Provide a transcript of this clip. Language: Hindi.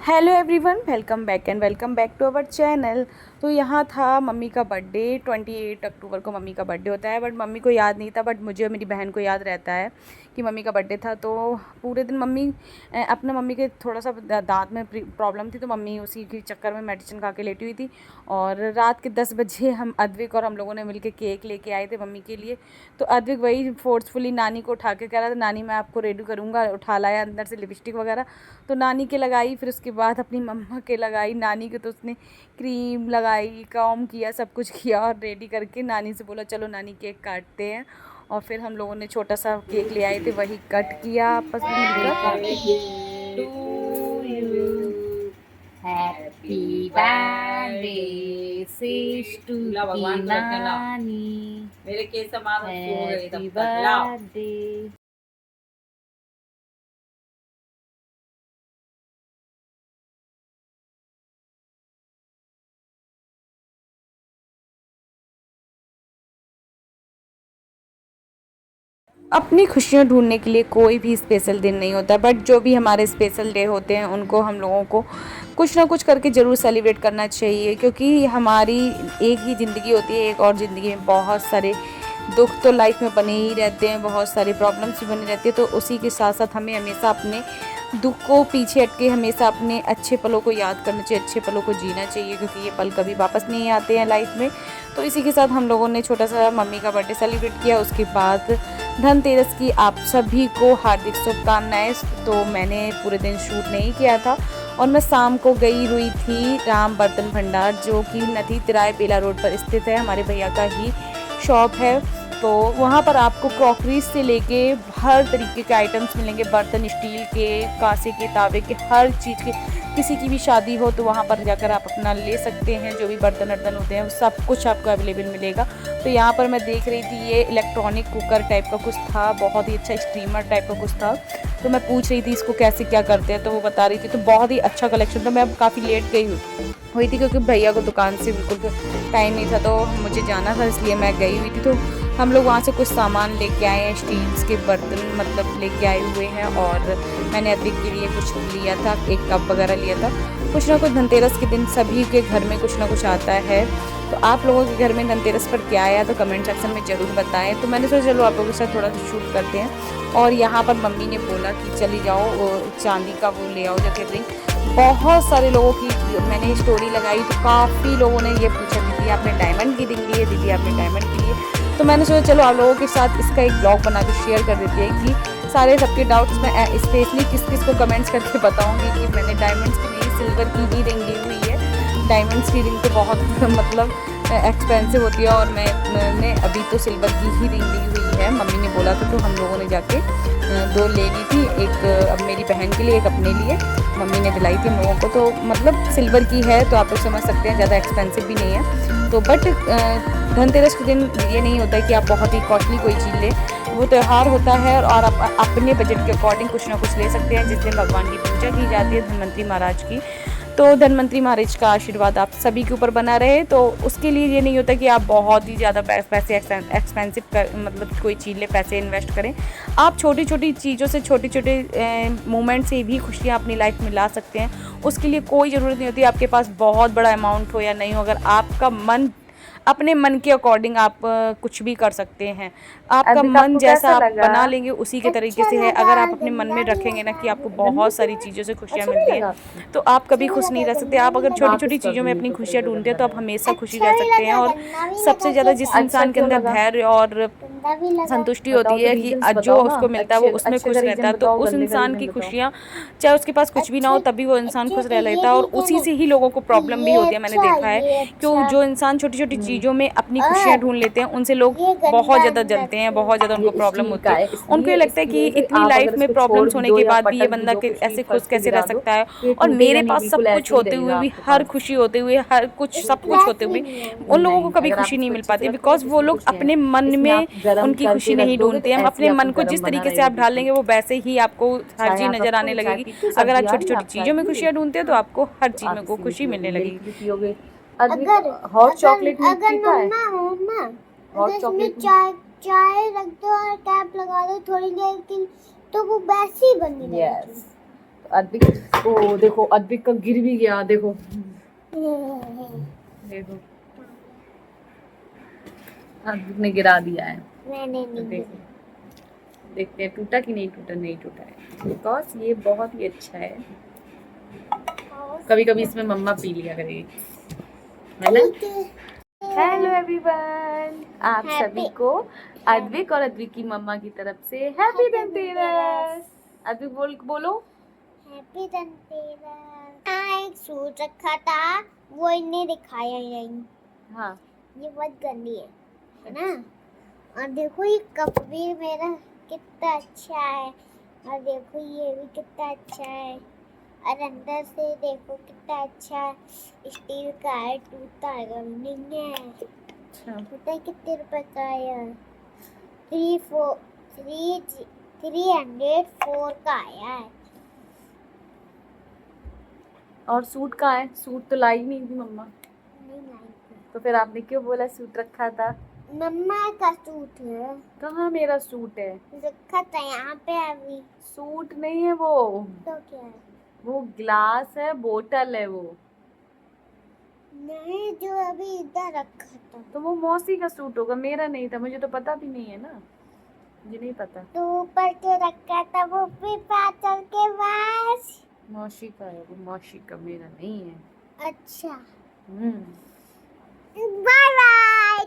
Hello everyone, welcome back and welcome back to our channel. तो यहाँ था मम्मी का बर्थडे। 28 अक्टूबर को मम्मी का बर्थडे होता है, बट मम्मी को याद नहीं था, बट मुझे और मेरी बहन को याद रहता है कि मम्मी का बर्थडे था। तो पूरे दिन मम्मी अपने मम्मी के थोड़ा सा दांत में प्रॉब्लम थी, तो मम्मी उसी के चक्कर में मेडिसिन खा के लेटी हुई थी। और रात के 10 बजे हम अद्विक और हम लोगों ने मिलकर केक लेके आए थे मम्मी के लिए। तो अद्विक वही फोर्सफुली नानी को उठा के कह रहा था, नानी मैं आपको रेडी करूँगा। उठा लाया अंदर से लिपस्टिक वगैरह, तो नानी के लगाई, फिर उसके बाद अपनी मम्मा के लगाई। नानी के तो उसने क्रीम लगाई, कॉम किया, सब कुछ किया और रेडी करके नानी से बोला चलो नानी केक काटते हैं। और फिर हम लोगों ने छोटा सा केक ले आए थे, वही कट किया आपस में मिलकर। हैप्पी बर्थडे सिस टू नानी, मेरे केस समाज सो गए तब हैप्पी तक। लाओ बर्थडे। अपनी खुशियाँ ढूंढने के लिए कोई भी स्पेशल दिन नहीं होता, बट जो भी हमारे स्पेशल डे होते हैं उनको हम लोगों को कुछ ना कुछ करके ज़रूर सेलिब्रेट करना चाहिए, क्योंकि हमारी एक ही ज़िंदगी होती है। एक और ज़िंदगी में बहुत सारे दुख तो लाइफ में बने ही रहते हैं, बहुत सारी प्रॉब्लम्स भी बनी रहती है। तो उसी के साथ साथ हमें हमेशा अपने दुख को पीछे हट के हमेशा अपने अच्छे पलों को याद करना चाहिए, अच्छे पलों को जीना चाहिए, क्योंकि ये पल कभी वापस नहीं आते हैं लाइफ में। तो इसी के साथ हम लोगों ने छोटा सा मम्मी का बर्थडे सेलिब्रेट किया। उसके बाद धनतेरस की आप सभी को हार्दिक शुभकामनाएं। तो मैंने पूरे दिन शूट नहीं किया था और मैं शाम को गई हुई थी राम बर्तन भंडार, जो कि नदी तिराए बेला रोड पर स्थित है, हमारे भैया का ही शॉप है। तो वहाँ पर आपको क्रॉकरीज से लेके हर तरीके के आइटम्स मिलेंगे, बर्तन स्टील के, कांसे के, तावे के, हर चीज़ के। किसी की भी शादी हो तो वहाँ पर जाकर आप अपना ले सकते हैं, जो भी बर्तन वर्तन होते हैं सब कुछ आपको अवेलेबल मिलेगा। तो यहाँ पर मैं देख रही थी ये इलेक्ट्रॉनिक कुकर टाइप का कुछ था, बहुत ही अच्छा स्टीमर टाइप का कुछ था। तो मैं पूछ रही थी इसको कैसे क्या करते हैं, तो वो बता रही थी। तो बहुत ही अच्छा कलेक्शन था। मैं अब काफ़ी लेट गई हुई थी, क्योंकि भैया को दुकान से बिल्कुल टाइम नहीं था, तो मुझे जाना था, इसलिए मैं गई हुई थी। तो हम लोग वहाँ से कुछ सामान लेके आए हैं, स्टील्स के बर्तन मतलब लेके आए हुए हैं। और मैंने अद्विक के लिए कुछ लिया था, एक कप वगैरह लिया था। कुछ ना कुछ धनतेरस के दिन सभी के घर में कुछ ना कुछ आता है। तो आप लोगों के घर में धनतेरस पर क्या आया तो कमेंट सेक्शन में ज़रूर बताएं। तो मैंने सोचा चलो आप लोगों के साथ थोड़ा सा शूट करते हैं। और यहाँ पर मम्मी ने बोला कि चली जाओ चांदी का वो ले आओ जैसे रिंग। बहुत सारे लोगों की मैंने स्टोरी लगाई, तो काफ़ी लोगों ने ये पूछा दीदी आपने डायमंड की रिंग ली है, दीदी आपने डायमंड की ली है। तो मैंने सोचा चलो आप लोगों के साथ इसका एक ब्लॉग बना के शेयर कर देती है, कि सारे सबके डाउट्स मैं स्पेशली किस किस को कमेंट्स करके बताऊंगी कि मैंने डायमंड्स की नहीं सिल्वर की ही रिंग ली हुई है। डायमंड्स की रिंग तो बहुत मतलब एक्सपेंसिव होती है, और मैंने अभी तो सिल्वर की ही रिंग ली हुई है। मम्मी ने बोला था, तो हम लोगों ने जाके 2 ले ली थी, एक अब मेरी बहन के लिए, एक अपने लिए। मम्मी ने दिलाई थी हम लोगों को। तो मतलब सिल्वर की है, तो आप लोग समझ सकते हैं ज़्यादा एक्सपेंसिव भी नहीं है। तो बट धनतेरस के दिन ये नहीं होता है कि आप बहुत ही कॉस्टली कोई चीज़ लें, वो त्यौहार होता है और आप अपने बजट के अकॉर्डिंग कुछ ना कुछ ले सकते हैं। जिस दिन भगवान की पूजा की जाती है धन्वंतरी महाराज की, तो धन्वंतरी महाराज का आशीर्वाद आप सभी के ऊपर बना रहे। तो उसके लिए ये नहीं होता कि आप बहुत ही ज़्यादा पैसे एक्सपेंसिव मतलब कोई चीज़ ले, पैसे इन्वेस्ट करें। आप छोटी छोटी चीज़ों से, छोटे छोटे मोमेंट से भी खुशियाँ अपनी लाइफ में ला सकते हैं। उसके लिए कोई ज़रूरत नहीं होती आपके पास बहुत बड़ा अमाउंट हो या नहीं हो। अगर आपका मन, अपने मन के अकॉर्डिंग आप कुछ भी कर सकते हैं। आपका मन जैसा आप बना लेंगे उसी के तरीके से है। अगर आप अपने मन में रखेंगे ना कि आपको बहुत सारी चीज़ों से खुशियाँ मिलती हैं, तो आप कभी खुश नहीं रह सकते। आप अगर छोटी छोटी चीज़ों में अपनी खुशियाँ ढूंढते हैं तो आप हमेशा खुशी रह सकते हैं। और सबसे ज़्यादा जिस इंसान के अंदर धैर्य और संतुष्टि होती है कि जो उसको मिलता है वो उसमें खुश रहता है, तो उस इंसान की खुशियाँ, चाहे उसके पास कुछ भी ना हो तभी वो इंसान खुश रह लेता है। और उसी से ही लोगों को प्रॉब्लम भी होती है, मैंने देखा है। क्यों जो इंसान छोटी छोटी चीज़ों में अपनी खुशियाँ ढूंढ लेते हैं, उनसे लोग बहुत ज़्यादा जलते हैं, बहुत ज़्यादा उनको प्रॉब्लम होती है। उनको ये लगता है कि इतनी लाइफ में प्रॉब्लम्स होने के बाद भी ये बंदा ऐसे खुश कैसे रह सकता है। और मेरे पास सब कुछ होते हुए भी, हर खुशी होते हुए, हर कुछ सब कुछ होते हुए उन लोगों को कभी खुशी नहीं मिल पाती, बिकॉज वो लोग अपने मन में उनकी खुशी नहीं ढूंढते हैं। अपने मन को जिस तरीके से आप ढाल लेंगे वो वैसे ही आपको हर चीज़ नज़र आने लगेगी। अगर आप छोटी छोटी चीज़ों में खुशियाँ ढूंढते हैं तो आपको हर चीज़ में को खुशी मिलने लगेगी। अगर हॉट चॉकलेट पीता है, हॉट चॉकलेट चाय चाय रख दो और कैप लगा दो थोड़ी देर के लिए, तो वो वैसी बनी रहेगी। तो अद्विक, ओ देखो अद्विक का गिर भी गया, देखो देखो अद्विक ने गिरा दिया है। मैंने तो नहीं देखो, देखते हैं टूटा कि नहीं टूटा। नहीं टूटा है, बिकॉज ये बहुत ही अच्छा है। कभी कभी इसमें मम्मा पी लिया करेगी, है ना। हेलो एवरीवन, आप सभी को अद्विक और अद्विक की मम्मा की तरफ से हैप्पी धनतेरस। अद्विक बोलो। हैप्पी धनतेरस। एक सूट रखा था, वो इन्हें दिखाया ही नहीं। हाँ, ये बहुत गंदी है ना। और देखो ये कप भी मेरा कितना अच्छा है, और देखो ये भी कितना अच्छा है, और अंदर से देखो कितना अच्छा है, स्टील का है, टूटा नहीं है। अच्छा। पता है कितने रुपए का है? 304 का आया है। और सूट कहाँ है? सूट तो लाई नहीं थी मम्मा, नहीं लाई। तो फिर आपने क्यों बोला सूट रखा था? मम्मा का सूट है, कहाँ मेरा सूट है? रखा था यहाँ पे अभी। सूट नहीं है वो, तो क्या है? वो ग्लास है, बोतल है वो। नहीं, जो अभी इधर रखा था। तो वो मौसी का सूट होगा, मेरा नहीं था, मुझे तो पता भी नहीं है ना, मुझे नहीं पता। तो ऊपर जो रखा था वो भी पाचल के पास। मौसी का है वो, मौसी का, मेरा नहीं है। अच्छा, हम्म। Bye bye.